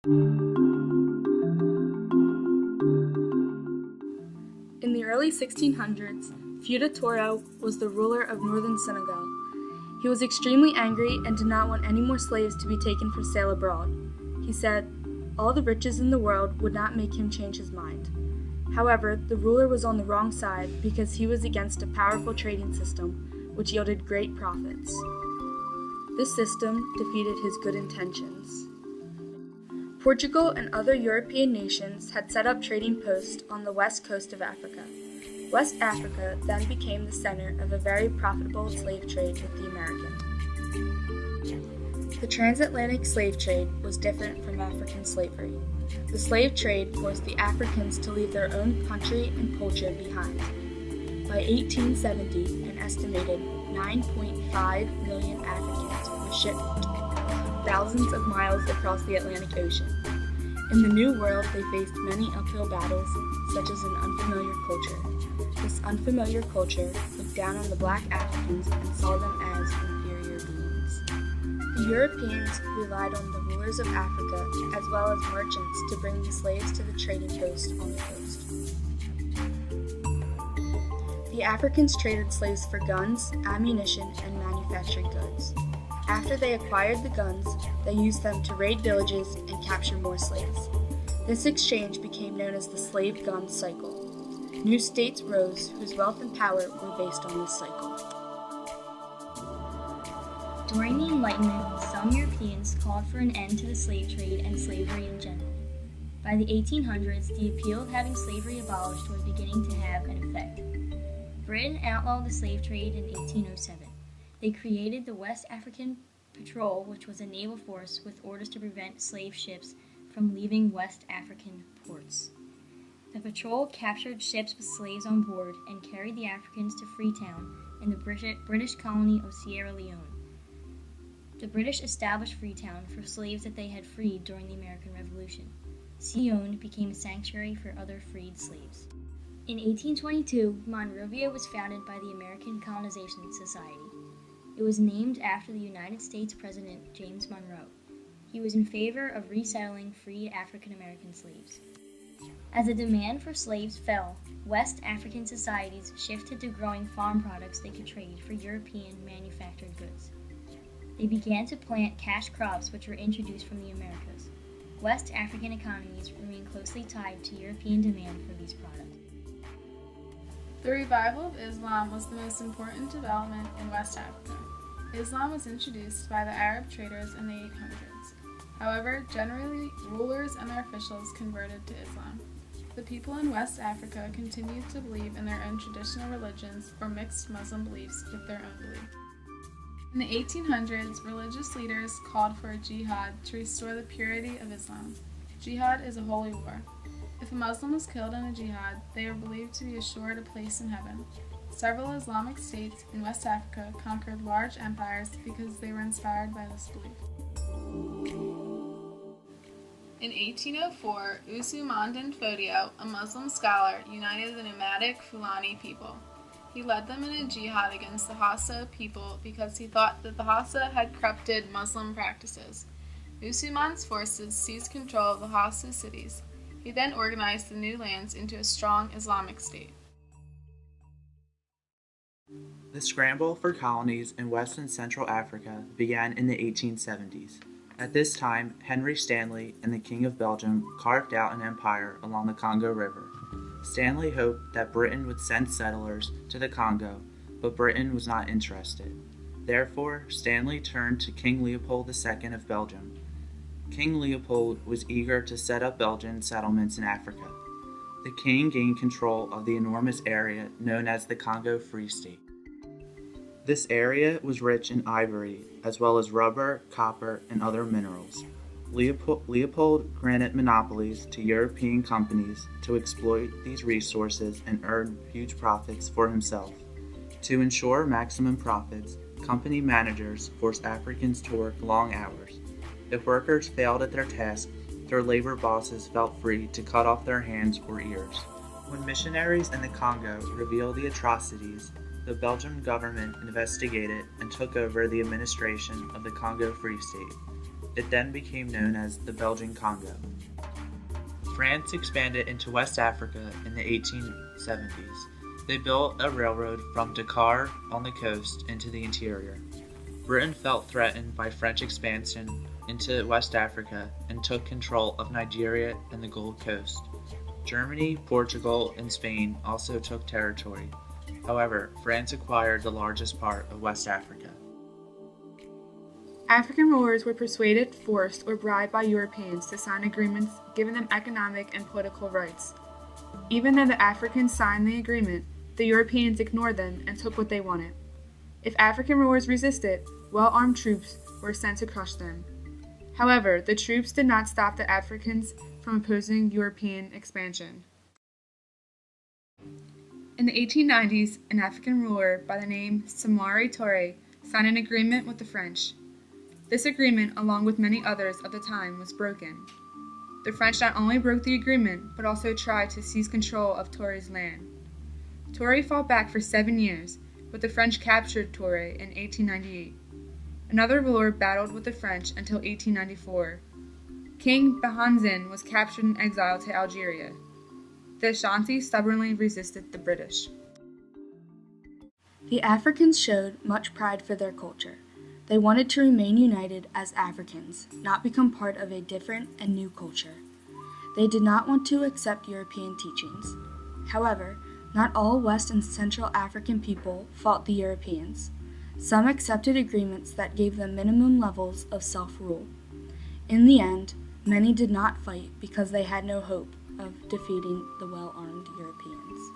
In the early 1600s, Fuda Toro was the ruler of northern Senegal. He was extremely angry and did not want any more slaves to be taken for sale abroad. He said, all the riches in the world would not make him change his mind. However, the ruler was on the wrong side because he was against a powerful trading system, which yielded great profits. This system defeated his good intentions. Portugal and other European nations had set up trading posts on the west coast of Africa. West Africa then became the center of a very profitable slave trade with the Americans. The transatlantic slave trade was different from African slavery. The slave trade forced the Africans to leave their own country and culture behind. By 1870, an estimated 9.5 million Africans were shipped thousands of miles across the Atlantic Ocean. In the New World, they faced many uphill battles, such as an unfamiliar culture. This unfamiliar culture looked down on the black Africans and saw them as inferior beings. The Europeans relied on the rulers of Africa as well as merchants to bring the slaves to the trading post on the coast. The Africans traded slaves for guns, ammunition, and manufactured goods. After they acquired the guns, they used them to raid villages and capture more slaves. This exchange became known as the slave gun cycle. New states rose whose wealth and power were based on this cycle. During the Enlightenment, some Europeans called for an end to the slave trade and slavery in general. By the 1800s, the appeal of having slavery abolished was beginning to have an effect. Britain outlawed the slave trade in 1807. They created the West African Patrol, which was a naval force with orders to prevent slave ships from leaving West African ports. The patrol captured ships with slaves on board and carried the Africans to Freetown in the British colony of Sierra Leone. The British established Freetown for slaves that they had freed during the American Revolution. Sierra Leone became a sanctuary for other freed slaves. In 1822, Monrovia was founded by the American Colonization Society. It was named after the United States President James Monroe. He was in favor of resettling freed African American slaves. As the demand for slaves fell, West African societies shifted to growing farm products they could trade for European manufactured goods. They began to plant cash crops which were introduced from the Americas. West African economies remained closely tied to European demand for these products. The revival of Islam was the most important development in West Africa. Islam was introduced by the Arab traders in the 800s. However, generally, rulers and their officials converted to Islam. The people in West Africa continued to believe in their own traditional religions or mixed Muslim beliefs with their own belief. In the 1800s, religious leaders called for a jihad to restore the purity of Islam. Jihad is a holy war. If a Muslim was killed in a jihad, they were believed to be assured a place in heaven. Several Islamic states in West Africa conquered large empires because they were inspired by this belief. In 1804, Usman Fodio, a Muslim scholar, united the nomadic Fulani people. He led them in a jihad against the Hausa people because he thought that the Hausa had corrupted Muslim practices. Usman's forces seized control of the Hausa cities. He then organized the new lands into a strong Islamic state. The scramble for colonies in West and Central Africa began in the 1870s. At this time, Henry Stanley and the King of Belgium carved out an empire along the Congo River. Stanley hoped that Britain would send settlers to the Congo, but Britain was not interested. Therefore, Stanley turned to King Leopold II of Belgium. King Leopold was eager to set up Belgian settlements in Africa. The king gained control of the enormous area known as the Congo Free State. This area was rich in ivory, as well as rubber, copper, and other minerals. Leopold granted monopolies to European companies to exploit these resources and earn huge profits for himself. To ensure maximum profits, company managers forced Africans to work long hours. If workers failed at their task, their labor bosses felt free to cut off their hands or ears. When missionaries in the Congo revealed the atrocities, the Belgian government investigated and took over the administration of the Congo Free State. It then became known as the Belgian Congo. France expanded into West Africa in the 1870s. They built a railroad from Dakar on the coast into the interior. Britain felt threatened by French expansion into West Africa and took control of Nigeria and the Gold Coast. Germany, Portugal, and Spain also took territory. However, France acquired the largest part of West Africa. African rulers were persuaded, forced, or bribed by Europeans to sign agreements giving them economic and political rights. Even though the Africans signed the agreement, the Europeans ignored them and took what they wanted. If African rulers resisted, well-armed troops were sent to crush them. However, the troops did not stop the Africans from opposing European expansion. In the 1890s, an African ruler by the name Samori Touré signed an agreement with the French. This agreement, along with many others of the time, was broken. The French not only broke the agreement, but also tried to seize control of Touré's land. Touré fought back for 7 years, but the French captured Touré in 1898. Another ruler battled with the French until 1894. King Bahanzin was captured and exiled to Algeria. The Ashanti stubbornly resisted the British. The Africans showed much pride for their culture. They wanted to remain united as Africans, not become part of a different and new culture. They did not want to accept European teachings. However, not all West and Central African people fought the Europeans. Some accepted agreements that gave them minimum levels of self-rule. In the end, many did not fight because they had no hope of defeating the well-armed Europeans.